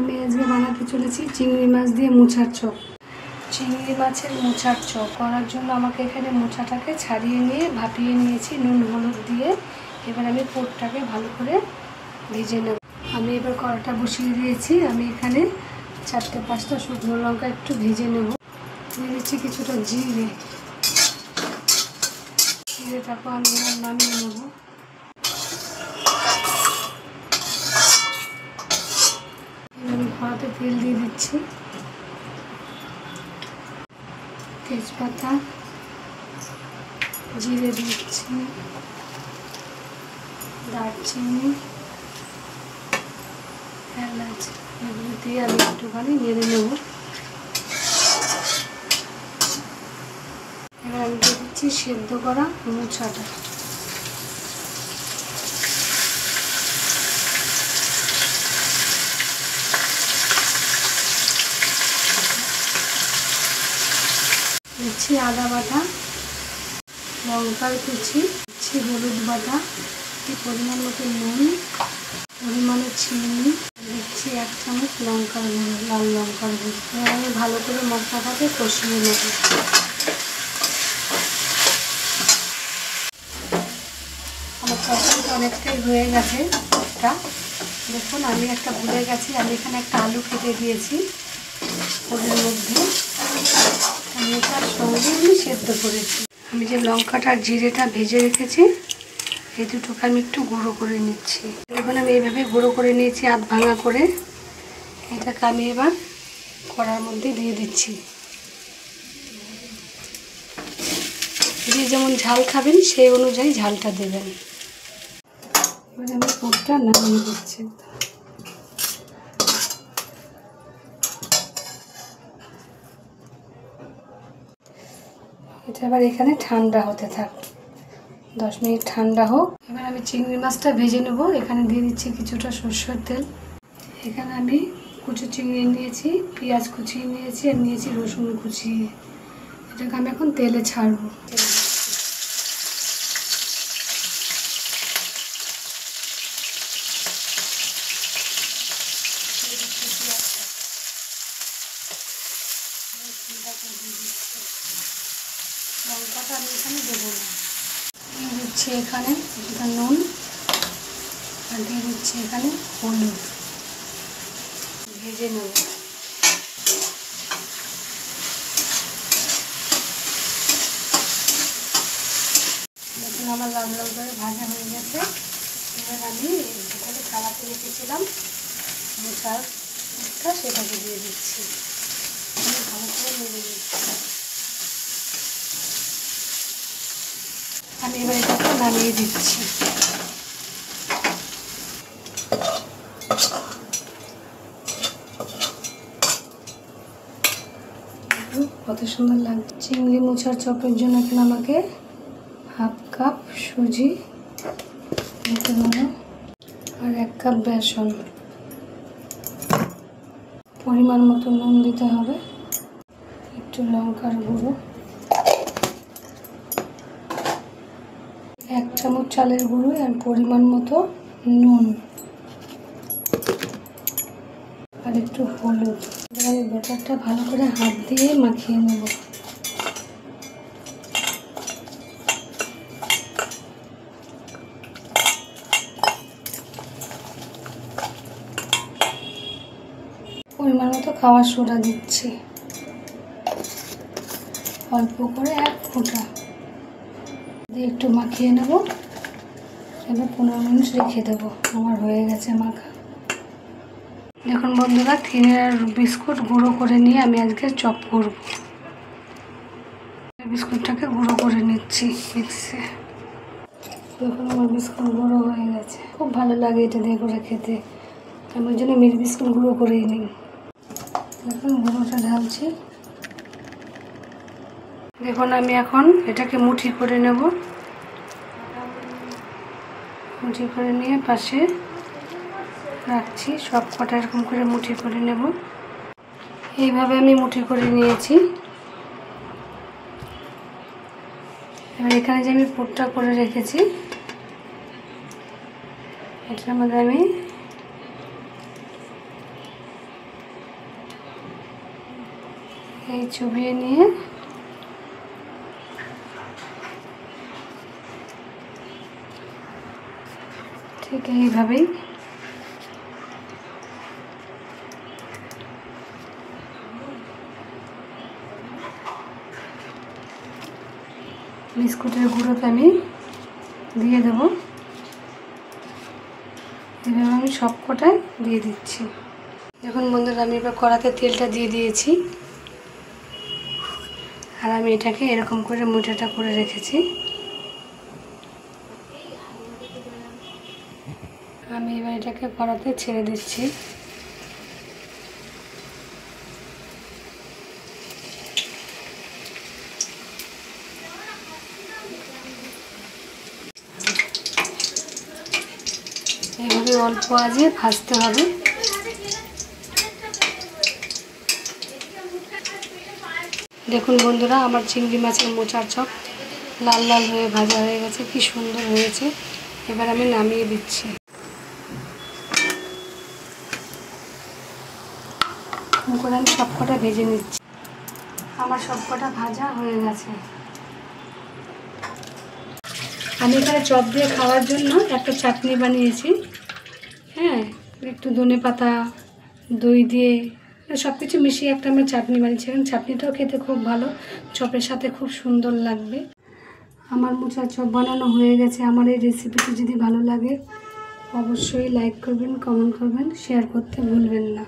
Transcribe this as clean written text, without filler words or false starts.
আমি আজকে বানাতে চলেছি চিংড়ি মাছ দিয়ে মোচার চপ। চিংড়ি মাছের মোচার চপ করার জন্য আমাকে এখানে মোচাটাকে ছাড়িয়ে নিয়ে ভাপিয়ে নিয়েছি নুন হলুদ দিয়ে। এবার আমি পোটটাকে ভালো করে ভেজে নেব। আমি এবার কড়াটা বসিয়ে দিয়েছি। আমি এখানে 4-5টা শুকনো লঙ্কা একটু ভেজে নেব। দিয়ে দিচ্ছি কিছুটা জিরেটাকে আমি এবার নামিয়ে নেব। আমি কড়াতে তেল দিয়ে দিচ্ছি, তেজপাতা, জিরে দিচ্ছি, দারচিনি, এলাচ, এগুলো দিয়ে আমি একটুখানি নেড়ে নেব। এবার আমি দিয়ে দিচ্ছি সেদ্ধ করা মোচাটা। দিচ্ছি আদা বাটা, লঙ্কার কুচি, দিচ্ছি হলুদ বাটা, পরিমাণ মতো নুন, পরিমাণে চিনি, দিচ্ছি 1 চামচ লঙ্কার গুঁড়ো, লাল লঙ্কার গুঁড়ো। এবার আমি ভালো করে মশলাটাকে কষিয়ে নেব। আমার তরকারিটা অনেকটাই হয়ে গেছে। দেখুন আমি একটা ভুলে গেছি, আমি এখানে একটা আলু কেটে দিয়েছি ওদের মধ্যে। আমি এটার সঙ্গে সেদ্ধ করেছি। আমি যে লঙ্কাটা আর জিরেটা ভেজে রেখেছি এই দুটোকে আমি একটু গুঁড়ো করে নিচ্ছি। দেখুন আমি এইভাবে গুঁড়ো করে নিয়েছি আধ ভাঙা করে। এটাকে আমি এবার কড়ার মধ্যে দিয়ে দিচ্ছি। যে যেমন ঝাল খাবেন সেই অনুযায়ী ঝালটা দেবেন। এবার আমি পোটটা নামিয়ে দিচ্ছি। এটা এবার এখানে ঠান্ডা হতে থাক, 10 মিনিট ঠান্ডা হোক। এবার আমি চিংড়ি মাছটা ভেজে নেব। এখানে দিয়ে দিচ্ছি কিছুটা সরষের তেল। এখানে আমি কুচি চিংড়ি নিয়েছি, পেঁয়াজ কুচিয়ে নিয়েছি আর নিয়েছি রসুন কুচিয়ে। এটাকে আমি এখন তেলে ছাড়বো। লঙ্কাটা আমি এখানে দেবো না। দিয়ে দিচ্ছি এখানে কিছুটা নুন আর দিয়ে দিচ্ছি এখানে হলুদ। ভেজে নেব। দেখুন আমার লাল লাল করে ভাজা হয়ে গেছে। এবার আমি যেটাকে থালাতে রেখেছিলাম মোচাটা সেটাকে দিয়ে দিচ্ছি। আমি ভালো করে নেড়ে দিচ্ছি। আমি এবার এটাকে নামিয়ে দিচ্ছি। কত সুন্দর লাগছে। চিংড়ি মোচার চপের জন্য এখানে আমাকে 1/2 কাপ সুজি দিতে হবে আর 1 কাপ বেসন। পরিমাণ মতো নুন দিতে হবে, একটু লঙ্কার গুঁড়ো, 1 চামচ চালের গুঁড়ো আর পরিমাণ মতো নুন আর একটু হলুদ। এবার আমি ব্যাটারটা ভালো করে হাত দিয়ে মাখিয়ে নেব। পরিমাণ মতো খাওয়ার সোডা দিচ্ছি, অল্প করে 1 ফোঁটা দিয়ে একটু মাখিয়ে নেব। এবার 15 মিনিট রেখে দেবো। আমার হয়ে গেছে মাখা। দেখুন বন্ধুরা, থিনের বিস্কুট গুঁড়ো করে নিয়ে আমি আজকে চপ করব। বিস্কুটটাকে গুঁড়ো করে নিচ্ছি মিক্সে। দেখুন আমার বিস্কুট গুঁড়ো হয়ে গেছে। খুব ভালো লাগে এটা দিয়ে করে খেতে। আমি ওই জন্য মিট বিস্কুট গুঁড়ো করেই নিই। দেখুন গুঁড়োটা ঢালছি। দেখুন আমি এখন এটাকে মুঠি করে নেব। মুঠি করে নিয়ে পাশে রাখছি। সব কটা এরকম করে মুঠি করে নেব। এইভাবে আমি মুঠি করে নিয়েছি। এবার এখানে যে আমি পুরটা করে রেখেছি এটার মধ্যে আমি এই চুবিয়ে নিয়ে ঠিক এইভাবেই বিস্কুটের গুঁড়োতে আমি দিয়ে দেবো। এভাবে আমি সব কটাই দিয়ে দিচ্ছি। দেখুন বন্ধুরা, আমি এবার কড়াতে তেলটা দিয়ে দিয়েছি, আর আমি এটাকে এরকম করে মুঠাটা করে রেখেছি। আমি এবার এটাকে কড়াতে ছেড়ে দিচ্ছি। এভাবে অল্প আঁচে ভাজতে হবে। দেখুন বন্ধুরা, আমার চিংড়ি মাছের মোচার চপ লাল লাল হয়ে ভাজা হয়ে গেছে, কি সুন্দর হয়েছে। এবার আমি নামিয়ে দিচ্ছি। করে আমি সবকটা ভেজে নিচ্ছি। আমার সবকটা ভাজা হয়ে গেছে। আমি এখানে চপ দিয়ে খাওয়ার জন্য একটা চাটনি বানিয়েছি। হ্যাঁ, একটু ধনেপাতা, দই দিয়ে সব কিছু মিশিয়ে একটা আমি চাটনি বানিয়েছি। এখন চাটনিটাও খেতে খুব ভালো, চপের সাথে খুব সুন্দর লাগবে। আমার মোচার চপ বানানো হয়ে গেছে। আমার এই রেসিপিটি যদি ভালো লাগে অবশ্যই লাইক করবেন, কমেন্ট করবেন, শেয়ার করতে ভুলবেন না।